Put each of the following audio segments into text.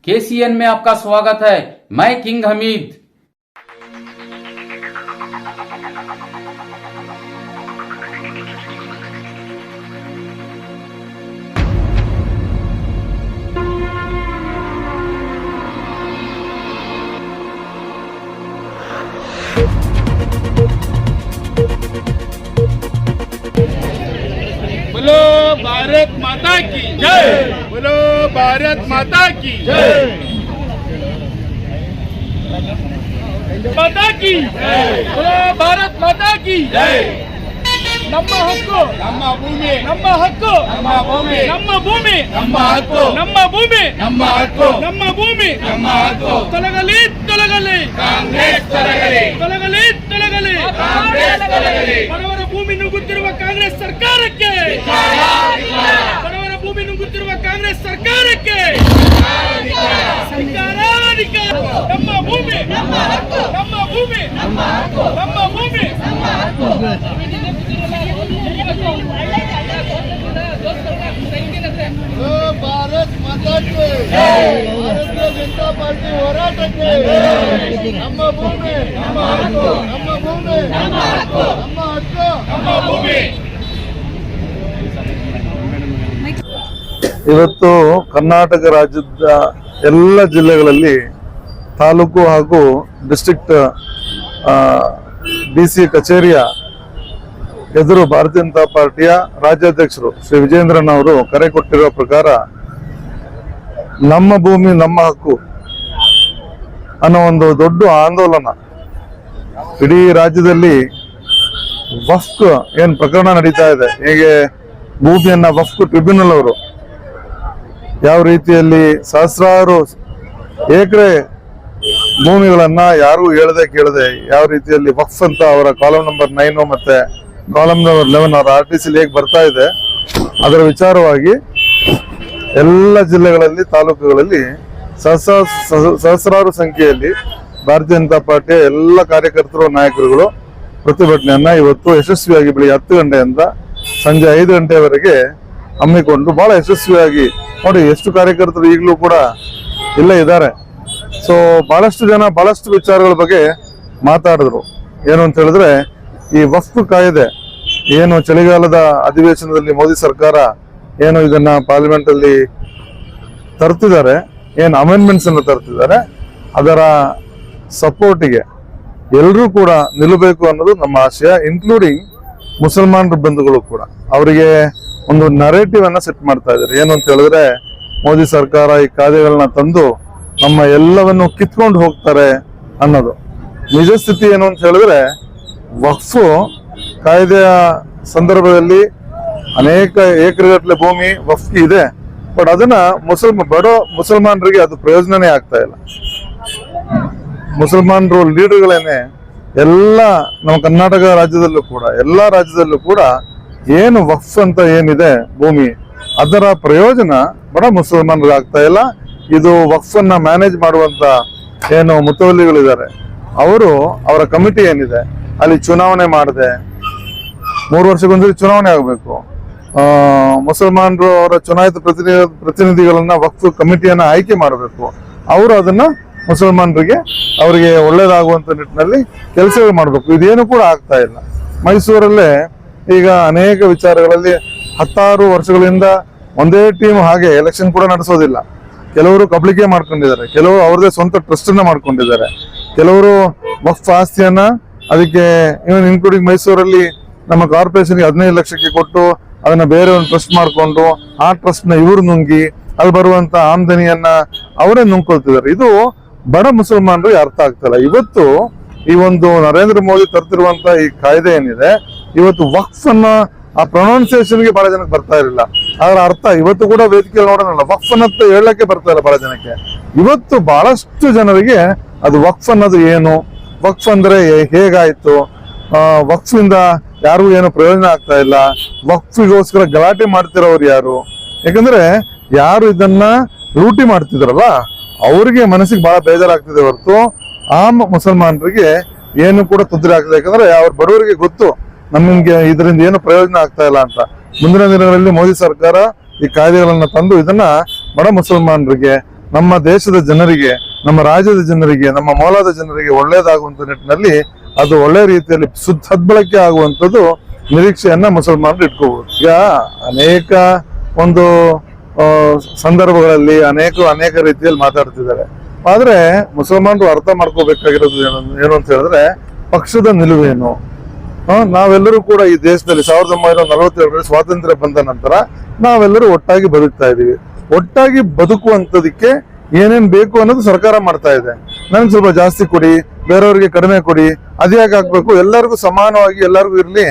KCN में आपका स्वागत है। मैं किंग हमीद। बोलो भारत माता की जय। बोलो भारत माता की जय। माता की बोलो भारत माता की जय। ನಮ್ಮ ಹಕ್ಕು ನಮ್ಮ ಭೂಮಿ, ನಮ್ಮ ಹಕ್ಕು ನಮ್ಮ ಭೂಮಿ, ನಮ್ಮ ಭೂಮಿ ನಮ್ಮ ಹಕ್ಕು, ನಮ್ಮ ಭೂಮಿ ನಮ್ಮ ಹಕ್ಕು, ನಮ್ಮ ಭೂಮಿ ನಮ್ಮ ಹಕ್ಕು. ತೊಲಗಲಿ ತೊಲಗಲಿ ಕಾಂಗ್ರೆಸ್, ತೊಲಗಲಿ ತೊಲಗಲಿ ತೊಲಗಲಿ ಕಾಂಗ್ರೆಸ್, ತೊಲಗಲಿ. ಬಡವರ ಭೂಮಿ ನುಗ್ಗುತ್ತಿರುವ ಕಾಂಗ್ರೆಸ್ ಸರ್ಕಾರಕ್ಕೆ, ಬಡವರ ಭೂಮಿ ನುಗ್ಗುತ್ತಿರುವ ಕಾಂಗ್ರೆಸ್ ಸರ್ಕಾರಕ್ಕೆ ಸರ್ಕಾರಾಧಿಕಾರ. ನಮ್ಮ ಭೂಮಿ ನಮ್ಮ ಹಕ್ಕು, ನಮ್ಮ ಭೂಮಿ ನಮ್ಮ ಹಕ್ಕು, ನಮ್ಮ ಭೂಮಿ ನಮ್ಮ ಹಕ್ಕು. भारत माता के भारतीय जनता पार्टी ಹೋರಾಟಕ್ಕೆ ನಮ್ಮ ಭೂಮಿ ನಮ್ಮ ಹಕ್ಕು, ನಮ್ಮ ಭೂಮಿ ನಮ್ಮ ಹಕ್ಕು, ನಮ್ಮ ಹಕ್ಕು ನಮ್ಮ ಭೂಮಿ. ಇವತ್ತು ಕರ್ನಾಟಕ ರಾಜ್ಯದ ಎಲ್ಲ ಜಿಲ್ಲೆಗಳಲ್ಲಿ ತಾಲೂಕು ಹಾಗೂ ಡಿಸ್ಟ್ರಿಕ್ಟ್ ಡಿಸಿ ಕಚೇರಿಯ ಎದುರು ಭಾರತೀಯ ಜನತಾ ಪಾರ್ಟಿಯ ರಾಜ್ಯಾಧ್ಯಕ್ಷರು ಶ್ರೀ ವಿಜೇಂದ್ರನ್ ಅವರು ಕರೆ ಕೊಟ್ಟಿರುವ ಪ್ರಕಾರ ನಮ್ಮ ಭೂಮಿ ನಮ್ಮ ಹಕ್ಕು ಅನ್ನೋ ಒಂದು ದೊಡ್ಡ ಆಂದೋಲನ ಇಡೀ ರಾಜ್ಯದಲ್ಲಿ ವಫ್ಕ್ ಏನ್ ಪ್ರಕರಣ ನಡೀತಾ ಇದೆ, ಹೇಗೆ ಭೂಮಿಯನ್ನ ವಫ್ಕ್ ಟ್ರಿಬ್ಯುನಲ್ ಅವರು ಯಾವ ರೀತಿಯಲ್ಲಿ ಸಹಸ್ರಾರು ಎಕರೆ ಭೂಮಿಗಳನ್ನ ಯಾರು ಹೇಳದೆ ಕೇಳದೆ ಯಾವ ರೀತಿಯಲ್ಲಿ ವಕ್ಫ್ ಅಂತ ಅವರ ಕಾಲಮ್ ನಂಬರ್ 9 ಮತ್ತೆ ಕಾಲಮ್ ನಂಬರ್ 11 ಅವರ RTC ಹೇಗೆ ಬರ್ತಾ ಇದೆ, ಅದರ ವಿಚಾರವಾಗಿ ಎಲ್ಲ ಜಿಲ್ಲೆಗಳಲ್ಲಿ ತಾಲೂಕುಗಳಲ್ಲಿ ಸಹಸ್ರಾರು ಸಂಖ್ಯೆಯಲ್ಲಿ ಭಾರತೀಯ ಜನತಾ ಪಾರ್ಟಿಯ ಎಲ್ಲ ಕಾರ್ಯಕರ್ತರು ನಾಯಕರುಗಳು ಪ್ರತಿಭಟನೆಯನ್ನ ಇವತ್ತು ಯಶಸ್ವಿಯಾಗಿ ಬೆಳಿಗ್ಗೆ 10 ಗಂಟೆಯಿಂದ ಸಂಜೆ 5 ಗಂಟೆವರೆಗೆ ಹಮ್ಮಿಕೊಂಡು ಬಹಳ ಯಶಸ್ವಿಯಾಗಿ, ನೋಡಿ ಎಷ್ಟು ಕಾರ್ಯಕರ್ತರು ಈಗಲೂ ಕೂಡ ಇಲ್ಲೇ ಇದ್ದಾರೆ. ಸೊ ಬಹಳಷ್ಟು ಜನ ಬಹಳಷ್ಟು ವಿಚಾರಗಳ ಬಗ್ಗೆ ಮಾತಾಡಿದ್ರು. ಏನು ಅಂತ ಹೇಳಿದ್ರೆ, ಈ ವಕ್ಫ್ ಕಾಯ್ದೆ ಏನು ಚಳಿಗಾಲದ ಅಧಿವೇಶನದಲ್ಲಿ ಮೋದಿ ಸರ್ಕಾರ ಏನು ಇದನ್ನ ಪಾರ್ಲಿಮೆಂಟ್ ಅಲ್ಲಿ ತರ್ತಿದ್ದಾರೆ, ಏನು ಅಮೆಂಡ್ಮೆಂಟ್ಸ್ ಅನ್ನು ತರ್ತಿದ್ದಾರೆ, ಅದರ ಸಪೋರ್ಟಿಗೆ ಎಲ್ಲರೂ ಕೂಡ ನಿಲ್ಲಬೇಕು ಅನ್ನೋದು ನಮ್ಮ ಆಶಯ, ಇನ್ಕ್ಲೂಡಿಂಗ್ ಮುಸಲ್ಮಾನರ ಬಂಧುಗಳು ಕೂಡ. ಅವರಿಗೆ ಒಂದು ನರೇಟಿವ್ ಅನ್ನ ಸೆಟ್ ಮಾಡ್ತಾ ಇದ್ದಾರೆ. ಏನು ಅಂತ ಹೇಳಿದ್ರೆ, ಮೋದಿ ಸರ್ಕಾರ ಈ ಕಾಯ್ದೆಗಳನ್ನ ತಂದು ನಮ್ಮ ಎಲ್ಲವನ್ನು ಕಿತ್ಕೊಂಡು ಹೋಗ್ತಾರೆ ಅನ್ನೋದು. ನಿಜ ಸ್ಥಿತಿ ಏನು ಅಂತ ಹೇಳಿದ್ರೆ, ವಕ್ಫ್ ಕಾಯ್ದೆಯ ಸಂದರ್ಭದಲ್ಲಿ ಅನೇಕ ಎಕರೆಗಟ್ಟಲೆ ಭೂಮಿ ವಕ್ಫ್ ಇದೆ, ಬಟ್ ಅದನ್ನ ಬಡ ಮುಸಲ್ಮಾನರಿಗೆ ಅದು ಪ್ರಯೋಜನನೇ ಆಗ್ತಾ ಇಲ್ಲ. ಮುಸಲ್ಮಾನರು ಲೀಡರ್ಗಳೇನೆ ಎಲ್ಲ ನಮ್ಮ ಕರ್ನಾಟಕ ರಾಜ್ಯದಲ್ಲೂ ಕೂಡ ಎಲ್ಲಾ ರಾಜ್ಯದಲ್ಲೂ ಕೂಡ ಏನು ವಕ್ಫ್ ಅಂತ ಏನಿದೆ ಭೂಮಿ, ಅದರ ಪ್ರಯೋಜನ ಬಡ ಮುಸಲ್ಮಾನರಿಗೆ ಆಗ್ತಾ ಇಲ್ಲ. ಇದು ವಕ್ಫ್ ಅನ್ನ ಮ್ಯಾನೇಜ್ ಮಾಡುವಂತ ಏನು ಮುತವಲ್ಲಿಗಳಿದ್ದಾರೆ, ಅವರ ಕಮಿಟಿ ಏನಿದೆ, ಅಲ್ಲಿ ಚುನಾವಣೆ ಮಾಡದೆ 3 ವರ್ಷಕ್ಕೊಂದ್ಸರಿ ಚುನಾವಣೆ ಆಗಬೇಕು. ಮುಸಲ್ಮಾನರು ಅವರ ಚುನಾಯಿತ ಪ್ರತಿನಿಧಿಗಳನ್ನ ವಕ್ಫ್ ಕಮಿಟಿಯನ್ನ ಆಯ್ಕೆ ಮಾಡಬೇಕು. ಅವರು ಅದನ್ನ ಮುಸಲ್ಮಾನರಿಗೆ ಅವರಿಗೆ ಒಳ್ಳೇದಾಗುವಂತ ನಿಟ್ಟಿನಲ್ಲಿ ಕೆಲಸಗಳು ಮಾಡಬೇಕು. ಇದೇನು ಕೂಡ ಆಗ್ತಾ ಇಲ್ಲ. ಮೈಸೂರಲ್ಲೇ ಈಗ ಅನೇಕ ವಿಚಾರಗಳಲ್ಲಿ 16 ವರ್ಷಗಳಿಂದ ಒಂದೇ ಟೀಮ್ ಹಾಗೆ ಎಲೆಕ್ಷನ್ ಕೂಡ ನಡೆಸೋದಿಲ್ಲ. ಕೆಲವರು ಕಬ್ಲಿಕೆ ಮಾಡ್ಕೊಂಡಿದ್ದಾರೆ, ಕೆಲವರು ಅವ್ರದೇ ಸ್ವಂತ ಟ್ರಸ್ಟ್ ಅನ್ನ ಮಾಡ್ಕೊಂಡಿದ್ದಾರೆ, ಕೆಲವರು ವಕ್ಫ್ ಆಸ್ತಿಯನ್ನ ಅದಕ್ಕೆ ಇವನ್ ಇನ್ಕ್ಲೂಡಿಂಗ್ ಮೈಸೂರಲ್ಲಿ ನಮ್ಮ ಕಾರ್ಪೊರೇಷನ್ಗೆ 15 ಲಕ್ಷಕ್ಕೆ ಕೊಟ್ಟು ಅದನ್ನ ಬೇರೆ ಒಂದು ಟ್ರಸ್ಟ್ ಮಾಡ್ಕೊಂಡು ಆ ಟ್ರಸ್ಟ್ ನ ಇವರು ನುಂಗಿ ಅಲ್ಲಿ ಬರುವಂತ ಆಮದನಿಯನ್ನ ಅವರೇ ನುಂಗ್ಕೊಳ್ತಿದ್ದಾರೆ. ಇದು ಬಡ ಮುಸಲ್ಮಾನರಿಗೆ ಅರ್ಥ ಆಗ್ತಲ್ಲ. ಇವತ್ತು ಈ ಒಂದು ನರೇಂದ್ರ ಮೋದಿ ತರ್ತಿರುವಂತ ಈ ಕಾಯ್ದೆ ಏನಿದೆ, ಇವತ್ತು ವಕ್ಫ್ ಅನ್ನ ಆ ಪ್ರೊನೌನ್ಸಿಯೇಷನ್ಗೆ ಬಹಳ ಜನಕ್ಕೆ ಬರ್ತಾ ಇರಲಿಲ್ಲ. ಅದರ ಅರ್ಥ ಇವತ್ತು ಕೂಡ ವೇದಿಕೆಯಲ್ಲಿ ನೋಡೋಣ, ವಕ್ಫ್ ಅನ್ನತ್ತ ಹೇಳಕ್ಕೆ ಬರ್ತಾ ಇಲ್ಲ ಬಹಳ ಜನಕ್ಕೆ. ಇವತ್ತು ಬಹಳಷ್ಟು ಜನರಿಗೆ ಅದು ವಕ್ಫ್ ಅನ್ನೋದು ಏನು, ವಕ್ಫ್ ಅಂದ್ರೆ ಹೇಗಾಯ್ತು, ವಕ್ಫ್ ಇಂದ ಯಾರಿಗೂ ಏನು ಪ್ರಯೋಜನ ಆಗ್ತಾ ಇಲ್ಲ, ವಕ್ಫಿಗೋಸ್ಕರ ಗಲಾಟೆ ಮಾಡ್ತಿರೋರು ಯಾರು, ಯಾಕಂದ್ರೆ ಯಾರು ಇದನ್ನ ಲೂಟಿ ಮಾಡ್ತಿದ್ರಲ್ಲ ಅವ್ರಿಗೆ ಮನಸ್ಸಿಗೆ ಬಹಳ ಬೇಜಾರಾಗ್ತಿದೆ ಹೊರತು ಆಮ್ ಮುಸಲ್ಮಾನರಿಗೆ ಏನು ಕೂಡ ತೊಂದರೆ ಆಗ್ತದೆ. ಯಾಕಂದ್ರೆ ಅವ್ರ ಬಡವರಿಗೆ ಗೊತ್ತು ನಮ್ಗೆ ಇದರಿಂದ ಏನು ಪ್ರಯೋಜನ ಆಗ್ತಾ ಇಲ್ಲ ಅಂತ. ಮುಂದಿನ ದಿನಗಳಲ್ಲಿ ಮೋದಿ ಸರ್ಕಾರ ಈ ಕಾಯ್ದೆಗಳನ್ನ ತಂದು ಇದನ್ನ ಬಡ ಮುಸಲ್ಮಾನರಿಗೆ ನಮ್ಮ ದೇಶದ ಜನರಿಗೆ, ನಮ್ಮ ರಾಜ್ಯದ ಜನರಿಗೆ, ನಮ್ಮ ಮೌಲಾದ ಜನರಿಗೆ ಒಳ್ಳೇದಾಗುವಂತ ನಿಟ್ಟಿನಲ್ಲಿ ಅದು ಒಳ್ಳೆ ರೀತಿಯಲ್ಲಿ ಸದ್ಬಳಕೆ ಆಗುವಂಥದ್ದು ನಿರೀಕ್ಷೆಯನ್ನ ಮುಸಲ್ಮಾನರು ಇಟ್ಕೋಬಹುದು. ಈಗ ಅನೇಕ ಒಂದು ಸಂದರ್ಭಗಳಲ್ಲಿ ಅನೇಕ ರೀತಿಯಲ್ಲಿ ಮಾತಾಡ್ತಿದ್ದಾರೆ. ಆದ್ರೆ ಮುಸಲ್ಮಾನರು ಅರ್ಥ ಮಾಡ್ಕೋಬೇಕಾಗಿರೋದು ಏನು ಅಂತ ಹೇಳಿದ್ರೆ, ಪಕ್ಷದ ನಿಲುವೇನು. ನಾವೆಲ್ಲರೂ ಕೂಡ ಈ ದೇಶದಲ್ಲಿ 1947 ಸ್ವಾತಂತ್ರ್ಯ ಬಂದ ನಂತರ ನಾವೆಲ್ಲರೂ ಒಟ್ಟಾಗಿ ಬದುಕ್ತಾ ಇದೀವಿ. ಒಟ್ಟಾಗಿ ಬದುಕುವಂತದಕ್ಕೆ ಏನೇನ್ ಬೇಕು ಅನ್ನೋದು ಸರ್ಕಾರ ಮಾಡ್ತಾ ಇದೆ. ನನ್ಗೆ ಸ್ವಲ್ಪ ಜಾಸ್ತಿ ಕೊಡಿ, ಬೇರೆಯವ್ರಿಗೆ ಕಡಿಮೆ ಕೊಡಿ, ಅದ್ಯಾಕೆ ಹಾಕ್ಬೇಕು, ಎಲ್ಲರಿಗೂ ಸಮಾನವಾಗಿ ಎಲ್ಲರಿಗೂ ಇರ್ಲಿ,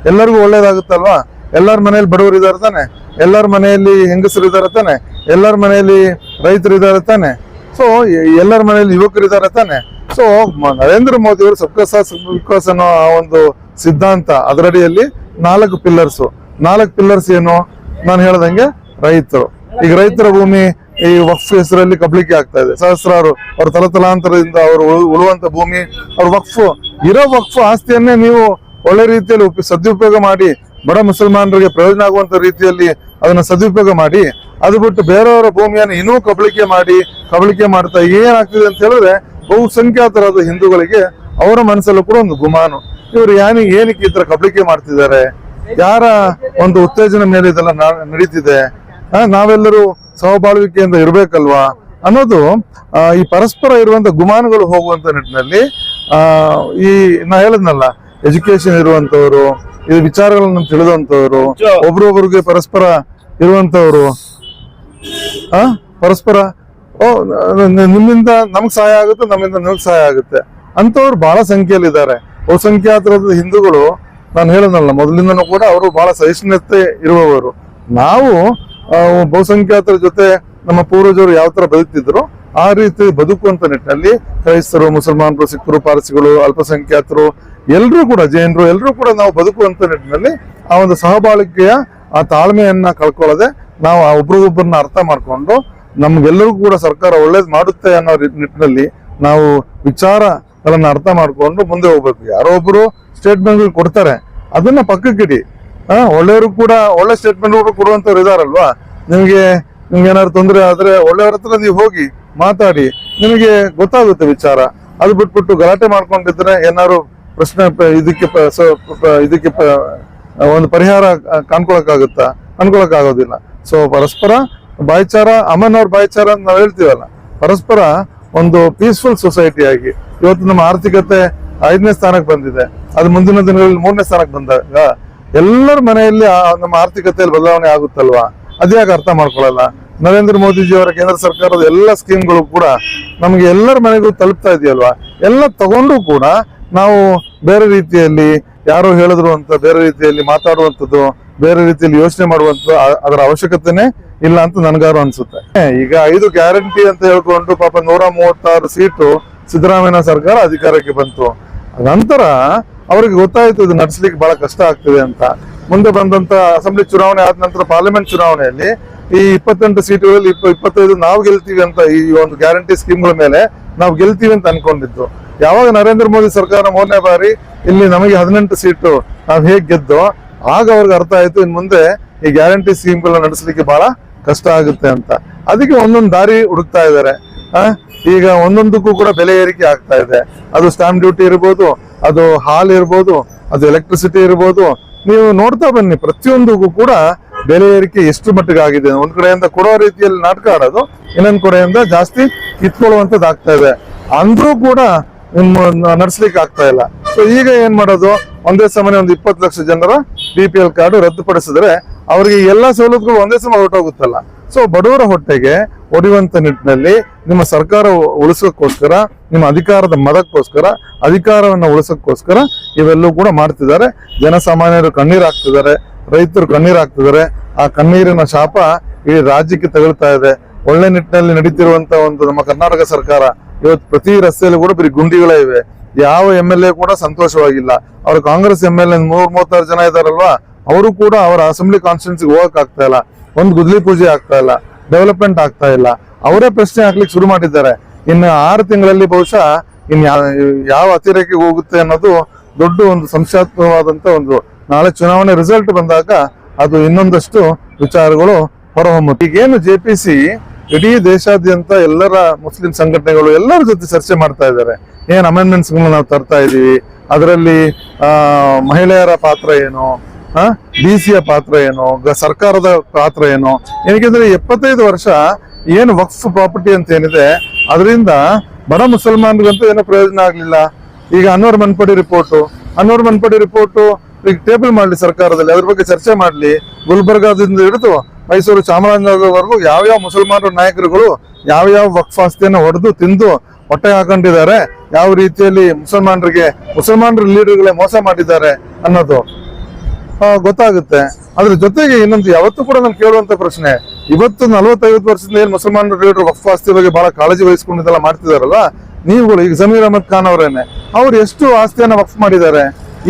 ಎಲ್ಲರಿಗೂ ಒಳ್ಳೇದಾಗುತ್ತಲ್ವಾ. ಎಲ್ಲರ ಮನೆಯಲ್ಲಿ ಬಡವರು ಇದಾರೆ ತಾನೆ, ಎಲ್ಲರ ಮನೆಯಲ್ಲಿ ಹೆಂಗಸರು ಇದಾರೆ ತಾನೆ, ಎಲ್ಲರ ಮನೆಯಲ್ಲಿ ರೈತರು ಇದಾರೆ ತಾನೆ, ಸೊ ಎಲ್ಲರ ಮನೆಯಲ್ಲಿ ಯುವಕರು ಇದಾರೆ ತಾನೆ. ಸೊ ನರೇಂದ್ರ ಮೋದಿ ಅವರು ಸಬ್ಕಾ ಸಾಥ್ ಸಬ್ಕಾ ವಿಕಾಸ್ ಅನ್ನೋ ಆ ಒಂದು ಸಿದ್ಧಾಂತ, ಅದರಡಿಯಲ್ಲಿ 4 ಪಿಲ್ಲರ್ಸ್ ಏನು ನಾನು ಹೇಳ್ದಂಗೆ, ರೈತರು. ಈಗ ರೈತರ ಭೂಮಿ ಈ ವಕ್ಫ್ ಹೆಸರಲ್ಲಿ ಕಬಳಿಕೆ ಆಗ್ತಾ ಇದೆ. ಸಹಸ್ರಾರು ಅವ್ರ ತಲತಲಾಂತರದಿಂದ ಅವರು ಉಳುವಂತ ಭೂಮಿ, ಅವ್ರ ವಕ್ಫ್ ಆಸ್ತಿಯನ್ನೇ ನೀವು ಒಳ್ಳೆ ರೀತಿಯಲ್ಲಿ ಸದುಪಯೋಗ ಮಾಡಿ, ಬಡ ಮುಸಲ್ಮಾನರಿಗೆ ಪ್ರಯೋಜನ ಆಗುವಂತ ರೀತಿಯಲ್ಲಿ ಅದನ್ನ ಸದುಪಯೋಗ ಮಾಡಿ, ಅದು ಬಿಟ್ಟು ಬೇರೆಯವರ ಭೂಮಿಯನ್ನು ಇನ್ನೂ ಕಬಳಿಕೆ ಮಾಡ್ತಾ ಏನಾಗ್ತಿದೆ ಅಂತ ಹೇಳಿದ್ರೆ, ಬಹುಸಂಖ್ಯಾತರಾದ ಹಿಂದೂಗಳಿಗೆ ಅವರ ಮನಸ್ಸಲ್ಲೂ ಕೂಡ ಒಂದು ಗುಮಾನು, ಇವರು ಏನಕ್ಕೆ ಈ ತರ ಕಬಳಿಕೆ ಮಾಡ್ತಿದ್ದಾರೆ, ಯಾರ ಒಂದು ಉತ್ತೇಜನ ಮೇಲೆ ಇದೆಲ್ಲ ನಡೀತಿದೆ, ನಾವೆಲ್ಲರೂ ಸಹಬಾಳ್ವಿಕೆಯಿಂದ ಇರ್ಬೇಕಲ್ವಾ ಅನ್ನೋದು ಈ ಪರಸ್ಪರ ಇರುವಂತ ಗುಮಾನುಗಳು ಹೋಗುವಂತ ನಿಟ್ಟಿನಲ್ಲಿ ಈ ನಾ ಹೇಳದ್ನಲ್ಲ, ಎಜುಕೇಶನ್ ಇರುವಂತವ್ರು, ಈ ವಿಚಾರಗಳನ್ನ ತಿಳಿದಂತವ್ರು, ಒಬ್ರೊಬ್ರಿಗೆ ಪರಸ್ಪರ ಇರುವಂತವ್ರು, ಪರಸ್ಪರ ನಿಮ್ಮಿಂದ ನಮ್ಗ್ ಸಹಾಯ ಆಗುತ್ತೆ, ನಮ್ಮಿಂದ ನಿಮ್ಗೆ ಸಹಾಯ ಆಗುತ್ತೆ ಅಂತವ್ರು ಬಹಳ ಸಂಖ್ಯೆಯಲ್ಲಿ ಇದ್ದಾರೆ. ಬಹುಸಂಖ್ಯಾತರಾದ ಹಿಂದೂಗಳು, ನಾನು ಹೇಳೋದಲ್ಲ ಮೊದಲಿಂದನೂ ಕೂಡ ಅವರು ಬಹಳ ಸಹಿಷ್ಣುತೆ ಇರುವವರು. ನಾವು ಬಹುಸಂಖ್ಯಾತರ ಜೊತೆ ನಮ್ಮ ಪೂರ್ವಜರು ಯಾವ ತರ ಬದುಕ್ತಿದ್ರು ಆ ರೀತಿ ಬದುಕುವಂತ ನಿಟ್ಟಿನಲ್ಲಿ ಕ್ರೈಸ್ತರು, ಮುಸಲ್ಮಾನರು, ಸಿಖ್ರು, ಪಾರ್ಸಿಗಳು, ಅಲ್ಪಸಂಖ್ಯಾತರು, ಎಲ್ಲರೂ ಕೂಡ ಜೈನರು, ಎಲ್ಲರೂ ಕೂಡ ನಾವು ಬದುಕುವಂತ ನಿಟ್ಟಿನಲ್ಲಿ ಆ ಒಂದು ಸಹಬಾಳಿಕೆಯ ಆ ತಾಳ್ಮೆಯನ್ನ ಕಳ್ಕೊಳ್ಳದೆ ನಾವು ಆ ಒಬ್ರಿಗೊಬ್ಬರನ್ನ ಅರ್ಥ ಮಾಡ್ಕೊಂಡು ನಮ್ಗೆಲ್ಲರಿಗೂ ಕೂಡ ಸರ್ಕಾರ ಒಳ್ಳೇದ್ ಮಾಡುತ್ತೆ ಅನ್ನೋ ನಿಟ್ಟಿನಲ್ಲಿ ನಾವು ವಿಚಾರಗಳನ್ನ ಅರ್ಥ ಮಾಡ್ಕೊಂಡು ಮುಂದೆ ಹೋಗ್ಬೇಕು. ಯಾರೋ ಒಬ್ರು ಸ್ಟೇಟ್ಮೆಂಟ್ ಕೊಡ್ತಾರೆ, ಅದನ್ನ ಪಕ್ಕಕ್ಕಿಡಿ. ಒಳ್ಳೆಯವರು ಕೂಡ ಒಳ್ಳೆ ಸ್ಟೇಟ್ಮೆಂಟ್ ಕೊಡುವಂತವ್ರು ಇದಾರಲ್ವಾ, ನಿಮ್ಗೆ ಏನಾದ್ರು ತೊಂದರೆ ಆದ್ರೆ ಒಳ್ಳೆಯವ್ರ ಹತ್ರ ನೀವು ಹೋಗಿ ಮಾತಾಡಿ, ನಿಮಗೆ ಗೊತ್ತಾಗುತ್ತೆ ವಿಚಾರ. ಅದು ಬಿಟ್ಬಿಟ್ಟು ಗಲಾಟೆ ಮಾಡ್ಕೊಂಡಿದ್ರೆ ಏನಾದ್ರು ಪ್ರಶ್ನೆ ಇದಕ್ಕೆ ಒಂದು ಪರಿಹಾರ ಅನ್ಕೊಳಕ್ ಆಗೋದಿಲ್ಲ. ಸೊ ಪರಸ್ಪರ ಭಾಯ್ಚಾರ, ಅಮನ್ ಅವ್ರ ಭಾಯ್ಚಾರ ಅಂತ ನಾವು ಹೇಳ್ತೀವಲ್ಲ, ಪರಸ್ಪರ ಒಂದು ಪೀಸ್ಫುಲ್ ಸೊಸೈಟಿ ಆಗಿ ಇವತ್ತು ನಮ್ಮ ಆರ್ಥಿಕತೆ 5ನೇ ಸ್ಥಾನಕ್ಕೆ ಬಂದಿದೆ. ಅದು ಮುಂದಿನ ದಿನಗಳಲ್ಲಿ 3ನೇ ಸ್ಥಾನಕ್ಕೆ ಬಂದಾಗ ಎಲ್ಲರ ಮನೆಯಲ್ಲಿ ನಮ್ಮ ಆರ್ಥಿಕತೆಯಲ್ಲಿ ಬದಲಾವಣೆ ಆಗುತ್ತಲ್ವಾ, ಅದ್ಯಾಕೆ ಅರ್ಥ ಮಾಡ್ಕೊಳ್ಳಲ್ಲ. ನರೇಂದ್ರ ಮೋದಿಜಿ ಅವರ ಕೇಂದ್ರ ಸರ್ಕಾರದ ಎಲ್ಲ ಸ್ಕೀಮ್ಗಳು ಕೂಡ ನಮ್ಗೆ ಎಲ್ಲರ ಮನೆಗೂ ತಲುಪ್ತಾ ಇದೆಯಲ್ವಾ. ಎಲ್ಲ ತಗೊಂಡು ಕೂಡ ನಾವು ಬೇರೆ ರೀತಿಯಲ್ಲಿ ಯಾರೋ ಹೇಳಿದ್ರು ಅಂತ ಬೇರೆ ರೀತಿಯಲ್ಲಿ ಮಾತಾಡುವಂಥದ್ದು, ಬೇರೆ ರೀತಿಯಲ್ಲಿ ಯೋಚನೆ ಮಾಡುವಂಥದ್ದು ಅದರ ಅವಶ್ಯಕತೆನೇ ಇಲ್ಲ ಅಂತ ನನ್ಗಾರು ಅನ್ಸುತ್ತೆ. ಈಗ 5 ಗ್ಯಾರಂಟಿ ಅಂತ ಹೇಳ್ಕೊಂಡು ಪಾಪ 136 ಸೀಟು ಸಿದ್ದರಾಮಯ್ಯ ಸರ್ಕಾರ ಅಧಿಕಾರಕ್ಕೆ ಬಂತು. ನಂತರ ಅವ್ರಿಗೆ ಗೊತ್ತಾಯ್ತು ಇದು ನಡೆಸಲಿಕ್ಕೆ ಬಹಳ ಕಷ್ಟ ಆಗ್ತದೆ ಅಂತ. ಮುಂದೆ ಬಂದಂತ ಅಸೆಂಬ್ಲಿ ಚುನಾವಣೆ ಆದ ನಂತರ ಪಾರ್ಲಿಮೆಂಟ್ ಚುನಾವಣೆಯಲ್ಲಿ ಈ 28 ಸೀಟುಗಳಲ್ಲಿ 25 ನಾವು ಗೆಲ್ತೀವಿ ಅಂತ, ಈ ಒಂದು ಗ್ಯಾರಂಟಿ ಸ್ಕೀಮ್ಗಳ ಮೇಲೆ ನಾವು ಗೆಲ್ತೀವಿ ಅಂತ ಅನ್ಕೊಂಡಿದ್ದು. ಯಾವಾಗ ನರೇಂದ್ರ ಮೋದಿ ಸರ್ಕಾರ 3ನೇ ಬಾರಿ ಇಲ್ಲಿ ನಮಗೆ 18 ಸೀಟು ನಾವು ಹೇಗ್ ಗೆದ್ದೋ ಆಗ ಅವ್ರಿಗೆ ಅರ್ಥ ಆಯ್ತು ಇನ್ ಮುಂದೆ ಈ ಗ್ಯಾರಂಟಿ ಸ್ಕೀಮ್ಗಳನ್ನ ನಡೆಸಲಿಕ್ಕೆ ಬಹಳ ಕಷ್ಟ ಆಗುತ್ತೆ ಅಂತ. ಅದಕ್ಕೆ ಒಂದೊಂದು ದಾರಿ ಹುಡುಕ್ತಾ ಇದ್ದಾರೆ. ಈಗ ಒಂದೊಂದಕ್ಕೂ ಕೂಡ ಬೆಲೆ ಏರಿಕೆ ಆಗ್ತಾ ಇದೆ. ಅದು ಸ್ಟಾಂಪ್ ಡ್ಯೂಟಿ ಇರ್ಬೋದು, ಅದು ಹಾಲ್ ಇರ್ಬೋದು, ಅದು ಎಲೆಕ್ಟ್ರಿಸಿಟಿ ಇರ್ಬೋದು. ನೀವು ನೋಡ್ತಾ ಬನ್ನಿ, ಪ್ರತಿಯೊಂದಕ್ಕೂ ಕೂಡ ಬೆಲೆ ಏರಿಕೆ ಎಷ್ಟು ಮಟ್ಟಿಗೆ ಆಗಿದೆ. ಒಂದ್ ಕಡೆಯಿಂದ ಕೊಡೋ ರೀತಿಯಲ್ಲಿ ನಾಟಕ ಆಡೋದು, ಇನ್ನೊಂದ್ ಕಡೆಯಿಂದ ಜಾಸ್ತಿ ಕಿತ್ಕೊಳ್ಳುವಂತದ್ದು ಆಗ್ತಾ ಇದೆ. ಅಂದ್ರೂ ಕೂಡ ನಡ್ಸ್ಲಿಕ್ಕೆ ಆಗ್ತಾ ಇಲ್ಲ. ಸೊ ಈಗ ಏನ್ ಮಾಡೋದು, ಒಂದೇ ಸಮನೆ ಒಂದು 20 ಲಕ್ಷ ಜನರ BPL ಕಾರ್ಡ್ ರದ್ದುಪಡಿಸಿದ್ರೆ ಅವರಿಗೆ ಎಲ್ಲಾ ಸವಲತ್ತುಗಳು ಒಂದೇ ಸಮ ಹೊರಟೋಗುತ್ತಲ್ಲ. ಸೊ ಬಡವರ ಹೊಟ್ಟೆಗೆ ಹೊಡೆಯುವಂತ ನಿಟ್ಟಿನಲ್ಲಿ ನಿಮ್ಮ ಸರ್ಕಾರ ಉಳಿಸೋಕ್ಕೋಸ್ಕರ, ನಿಮ್ಮ ಅಧಿಕಾರದ ಮದಕ್ಕೋಸ್ಕರ, ಅಧಿಕಾರವನ್ನ ಉಳಿಸೋಕ್ಕೋಸ್ಕರ ಇವೆಲ್ಲವೂ ಕೂಡ ಮಾಡ್ತಿದ್ದಾರೆ. ಜನಸಾಮಾನ್ಯರು ಕಣ್ಣೀರಾಗ್ತಿದ್ದಾರೆ, ರೈತರು ಕಣ್ಣೀರಾಗ್ತಿದ್ದಾರೆ. ಆ ಕಣ್ಣೀರಿನ ಶಾಪ ಈ ರಾಜ್ಯಕ್ಕೆ ತಗಲ್ತಾ ಇದೆ. ಒಳ್ಳೆ ನಿಟ್ಟಿನಲ್ಲಿ ನಡೀತಿರುವಂತ ಒಂದು ನಮ್ಮ ಕರ್ನಾಟಕ ಸರ್ಕಾರ ಇವತ್ತು ಪ್ರತಿ ರಸ್ತೆಯಲ್ಲೂ ಕೂಡ ಬರೀ ಗುಂಡಿಗಳೇ ಇವೆ. ಯಾವ MLA ಕೂಡ ಸಂತೋಷವಾಗಿಲ್ಲ. ಅವ್ರ ಕಾಂಗ್ರೆಸ್ MLA 136 ಜನ ಇದಾರಲ್ವಾ, ಅವರು ಕೂಡ ಅವರ ಅಸೆಂಬ್ಲಿ ಕಾನ್ಸ್ಟಿಟ್ಯೂನ್ಸಿಗೆ ಹೋಗಕ್ ಆಗ್ತಾ ಇಲ್ಲ. ಒಂದು ಗುದ್ಲಿ ಪೂಜೆ ಆಗ್ತಾ ಇಲ್ಲ, ಡೆವಲಪ್ಮೆಂಟ್ ಆಗ್ತಾ ಇಲ್ಲ. ಅವರೇ ಪ್ರಶ್ನೆ ಹಾಕ್ಲಿಕ್ಕೆ ಶುರು ಮಾಡಿದ್ದಾರೆ. ಇನ್ನು 6 ತಿಂಗಳಲ್ಲಿ ಬಹುಶಃ ಇನ್ ಯಾವ ಅತಿರೇಕಿಗೆ ಹೋಗುತ್ತೆ ಅನ್ನೋದು ದೊಡ್ಡ ಒಂದು ಸಂಶಯಾತ್ಮಕವಾದಂತ ಒಂದು, ನಾಳೆ ಚುನಾವಣೆ ರಿಸಲ್ಟ್ ಬಂದಾಗ ಅದು ಇನ್ನೊಂದಷ್ಟು ವಿಚಾರಗಳು ಹೊರಹೊಮ್ಮುತ್ತೆ. ಈಗೇನು JPC ಇಡೀ ದೇಶಾದ್ಯಂತ ಎಲ್ಲರ ಮುಸ್ಲಿಂ ಸಂಘಟನೆಗಳು ಎಲ್ಲರ ಜೊತೆ ಚರ್ಚೆ ಮಾಡ್ತಾ ಇದ್ದಾರೆ. ಏನ್ ಅಮೆಂಡ್ಮೆಂಟ್ಸ್ ನಾವು ತರ್ತಾ ಇದೀವಿ, ಅದರಲ್ಲಿ ಮಹಿಳೆಯರ ಪಾತ್ರ ಏನು, ಡಿಸಿಯ ಪಾತ್ರ ಏನು, ಸರ್ಕಾರದ ಪಾತ್ರ ಏನು. ಏನಕ್ಕೆ 75 ವರ್ಷ ಏನು ವಕ್ಫ್ ಪ್ರಾಪರ್ಟಿ ಅಂತ ಏನಿದೆ ಅದರಿಂದ ಬಡ ಮುಸಲ್ಮಾನರಿಗಂತೂ ಏನೋ ಪ್ರಯೋಜನ ಆಗ್ಲಿಲ್ಲ. ಈಗ ಅನ್ವರ್ ಮನ್ಪಡಿ ರಿಪೋರ್ಟು ಈಗ ಟೇಬಲ್ ಮಾಡ್ಲಿ ಸರ್ಕಾರದಲ್ಲಿ, ಅದ್ರ ಬಗ್ಗೆ ಚರ್ಚೆ ಮಾಡ್ಲಿ. ಗುಲ್ಬರ್ಗಾದಿಂದ ಹಿಡಿದು ಮೈಸೂರು ಚಾಮರಾಜನಗರವರೆಗೂ ಯಾವ್ಯಾವ ಮುಸಲ್ಮಾನರ ನಾಯಕರುಗಳು ಯಾವ್ಯಾವ ವಕ್ಫ್ ಆಸ್ತಿಯನ್ನು ಹೊಡೆದು ತಿಂದು ಹೊಟ್ಟೆ ಹಾಕೊಂಡಿದ್ದಾರೆ, ಯಾವ ರೀತಿಯಲ್ಲಿ ಮುಸಲ್ಮಾನರ ಲೀಡರ್ಗಳೇ ಮೋಸ ಮಾಡಿದ್ದಾರೆ ಅನ್ನೋದು ಗೊತ್ತಾಗುತ್ತೆ. ಅದ್ರ ಜೊತೆಗೆ ಇನ್ನೊಂದು ಯಾವತ್ತೂ ಕೂಡ ನಾನು ಕೇಳುವಂತ ಪ್ರಶ್ನೆ, ಇವತ್ತು 40-50 ವರ್ಷದಿಂದ ಏನ್ ಮುಸಲ್ಮಾನರ ಲೀಡರ್ ವಕ್ಫ್ ಆಸ್ತಿ ಬಗ್ಗೆ ಬಹಳ ಕಾಳಜಿ ವಹಿಸ್ಕೊಂಡಿದ್ದೆಲ್ಲ ಮಾಡ್ತಿದಾರಲ್ಲ ನೀವುಗಳು, ಈಗ ಜಮೀರ್ ಅಹಮದ್ ಖಾನ್ ಅವರೇನೆ, ಅವ್ರು ಎಷ್ಟು ಆಸ್ತಿಯನ್ನ ವಕ್ಫ್ ಮಾಡಿದ್ದಾರೆ?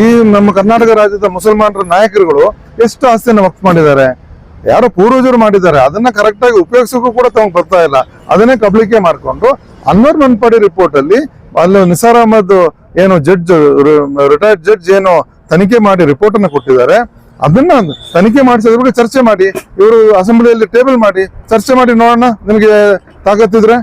ಈ ನಮ್ಮ ಕರ್ನಾಟಕ ರಾಜ್ಯದ ಮುಸಲ್ಮಾನರ ನಾಯಕರುಗಳು ಎಷ್ಟು ಆಸ್ತಿಯನ್ನ ವಕ್ಫ್ ಮಾಡಿದ್ದಾರೆ? ಯಾರೋ ಪೂರ್ವಜರು ಮಾಡಿದ್ದಾರೆ, ಅದನ್ನ ಕರೆಕ್ಟ್ ಆಗಿ ಉಪಯೋಗಿಸೋಕ್ಕೂ ಕೂಡ ತಮಗೆ ಬರ್ತಾ ಇಲ್ಲ. ಅದನ್ನೇ ಕಬಳಿಕೆ ಮಾಡ್ಕೊಂಡು ಅನ್ವರ್ ಮನ್ಪಡಿ ರಿಪೋರ್ಟ್ ಅಲ್ಲಿ ನಿಸಾರ್ ಅಹಮದ್ ಏನು ರಿಟೈರ್ಡ್ ಜಡ್ಜ್ ಏನು ತನಿಖೆ ಮಾಡಿ ರಿಪೋರ್ಟ್ ಅನ್ನ ಕೊಟ್ಟಿದ್ದಾರೆ, ಅದನ್ನ ತನಿಖೆ ಮಾಡಿಸೋದ್ರ ಬಗ್ಗೆ ಚರ್ಚೆ ಮಾಡಿ, ಇವರು ಅಸೆಂಬ್ಲಿಯಲ್ಲಿ ಟೇಬಲ್ ಮಾಡಿ ಚರ್ಚೆ ಮಾಡಿ ನೋಡೋಣ. ನಿಮಗೆ ತಾಕತ್ತಿದ್ರೆ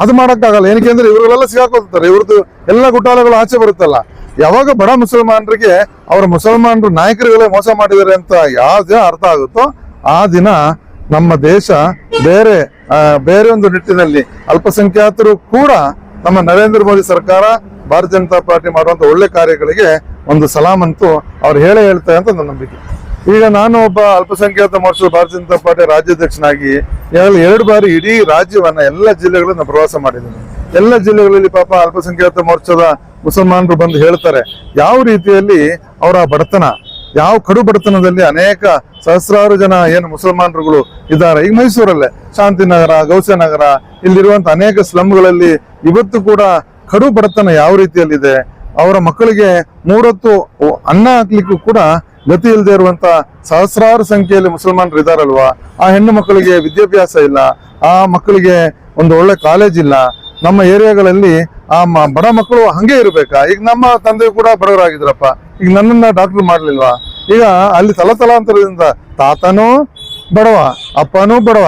ಅದು ಮಾಡಕ್ಕಾಗಲ್ಲ. ಏನಕ್ಕೆ ಅಂದ್ರೆ ಇವರೆಲ್ಲ ಸಿಗಾಕೋತಾರೆ, ಇವ್ರದ್ದು ಎಲ್ಲ ಗುಟಾಲಗಳು ಆಚೆ ಬರುತ್ತಲ್ಲ. ಯಾವಾಗ ಬಡ ಮುಸಲ್ಮಾನರಿಗೆ ಅವರ ಮುಸಲ್ಮಾನರು ನಾಯಕರುಗಳೇ ಮೋಸ ಮಾಡಿದ್ದಾರೆ ಅಂತ ಯಾವ್ದೇ ಅರ್ಥ ಆಗುತ್ತೋ ಆ ದಿನ ನಮ್ಮ ದೇಶ ಬೇರೆ ಒಂದು ನಿಟ್ಟಿನಲ್ಲಿ ಅಲ್ಪಸಂಖ್ಯಾತರು ಕೂಡ ನಮ್ಮ ನರೇಂದ್ರ ಮೋದಿ ಸರ್ಕಾರ, ಭಾರತೀಯ ಜನತಾ ಪಾರ್ಟಿ ಮಾಡುವಂತ ಒಳ್ಳೆ ಕಾರ್ಯಗಳಿಗೆ ಒಂದು ಸಲಾಮ್ ಅಂತೂ ಅವ್ರು ಹೇಳ್ತಾರೆ ಅಂತ ನನ್ನ ನಂಬಿಕೆ. ಈಗ ನಾನು ಒಬ್ಬ ಅಲ್ಪಸಂಖ್ಯಾತ ಮೋರ್ಚಾದ ಭಾರತೀಯ ಜನತಾ ಪಾರ್ಟಿ ರಾಜ್ಯಾಧ್ಯಕ್ಷನಾಗಿ 2 ಬಾರಿ ಇಡೀ ರಾಜ್ಯವನ್ನ ಎಲ್ಲ ಜಿಲ್ಲೆಗಳನ್ನ ಪ್ರವಾಸ ಮಾಡಿದ್ದೀನಿ. ಎಲ್ಲ ಜಿಲ್ಲೆಗಳಲ್ಲಿ ಪಾಪ ಅಲ್ಪಸಂಖ್ಯಾತ ಮೋರ್ಚಾದ ಮುಸಲ್ಮಾನರು ಬಂದು ಹೇಳ್ತಾರೆ ಯಾವ ರೀತಿಯಲ್ಲಿ ಅವರ ಬಡತನ, ಯಾವ ಕಡು ಬಡತನದಲ್ಲಿ ಅನೇಕ ಸಹಸ್ರಾರು ಜನ ಏನು ಮುಸಲ್ಮಾನರುಗಳು ಇದ್ದಾರೆ. ಈಗ ಮೈಸೂರಲ್ಲೇ ಶಾಂತಿನಗರ, ಗೌಸನಗರ, ಇಲ್ಲಿರುವಂತ ಅನೇಕ ಸ್ಲಮ್ಗಳಲ್ಲಿ ಇವತ್ತು ಕೂಡ ಕಡು ಬಡತನ ಯಾವ ರೀತಿಯಲ್ಲಿದೆ. ಅವರ ಮಕ್ಕಳಿಗೆ 3 ಹೊತ್ತು ಅನ್ನ ಹಾಕ್ಲಿಕ್ಕೂ ಕೂಡ ಗತಿ ಇಲ್ಲದೆ ಇರುವಂತ ಸಹಸ್ರಾರು ಸಂಖ್ಯೆಯಲ್ಲಿ ಮುಸಲ್ಮಾನರು ಇದಾರಲ್ವಾ. ಆ ಹೆಣ್ಣು ಮಕ್ಕಳಿಗೆ ವಿದ್ಯಾಭ್ಯಾಸ ಇಲ್ಲ, ಆ ಮಕ್ಕಳಿಗೆ ಒಂದು ಒಳ್ಳೆ ಕಾಲೇಜ್ ಇಲ್ಲ. ನಮ್ಮ ಏರಿಯಾಗಳಲ್ಲಿ ಆ ಬಡ ಮಕ್ಕಳು ಹಂಗೆ ಇರ್ಬೇಕಾ? ಈಗ ನಮ್ಮ ತಂದೆ ಕೂಡ ಬಡವರಾಗಿದ್ರಪ್ಪ, ಈಗ ನನ್ನನ್ನ ಡಾಕ್ಟರ್ ಮಾಡ್ಲಿಲ್ವಾ? ಈಗ ಅಲ್ಲಿ ತಲಾಂತರದಿಂದ ತಾತನೂ ಬಡವ, ಅಪ್ಪನೂ ಬಡವ,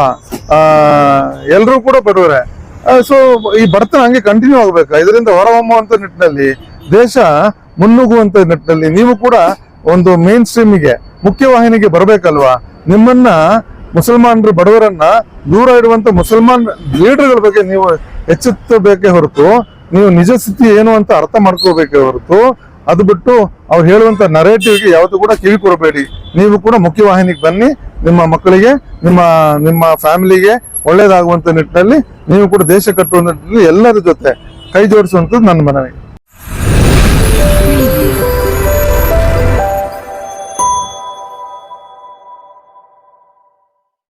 ಎಲ್ರೂ ಕೂಡ ಬಡವರೇ. ಸೊ ಈ ಬಡತನ ಹಂಗೆ ಕಂಟಿನ್ಯೂ ಆಗ್ಬೇಕಾ? ಇದರಿಂದ ಹೊರಹೊಮ್ಮುವಂತ ನಿಟ್ಟಿನಲ್ಲಿ, ದೇಶ ಮುನ್ನುಗ್ಗುವಂತ ನಿಟ್ಟಿನಲ್ಲಿ ನೀವು ಕೂಡ ಒಂದು ಮೇನ್ ಸ್ಟ್ರೀಮಿಗೆ, ಮುಖ್ಯವಾಹಿನಿಗೆ ಬರಬೇಕಲ್ವಾ? ನಿಮ್ಮನ್ನ ಮುಸಲ್ಮಾನರು ಬಡವರನ್ನ ದೂರ ಇಡುವಂತ ಮುಸಲ್ಮಾನ್ ಲೀಡರ್ಗಳ ಬಗ್ಗೆ ನೀವು ಎಚ್ಚೆತ್ತಬೇಕೇ ಹೊರತು, ನೀವು ನಿಜ ಸ್ಥಿತಿ ಏನು ಅಂತ ಅರ್ಥ ಮಾಡ್ಕೋಬೇಕೇ ಹೊರತು, ಅದು ಬಿಟ್ಟು ಅವ್ರು ಹೇಳುವಂತ ನರೇಟಿವ್ಗೆ ಯಾವತ್ತೂ ಕೂಡ ಕಿವಿ ಕೊಡಬೇಡಿ. ನೀವು ಕೂಡ ಮುಖ್ಯವಾಹಿನಿಗೆ ಬನ್ನಿ, ನಿಮ್ಮ ಮಕ್ಕಳಿಗೆ, ನಿಮ್ಮ ಫ್ಯಾಮಿಲಿಗೆ ಒಳ್ಳೇದಾಗುವಂತ ನಿಟ್ಟಿನಲ್ಲಿ ನೀವು ಕೂಡ ದೇಶ ಕಟ್ಟುವ ನಿಟ್ಟಿನಲ್ಲಿ ಎಲ್ಲರ ಜೊತೆ ಕೈ ಜೋಡಿಸುವಂಥದ್ದು ನನ್ನ ಮನವಿ.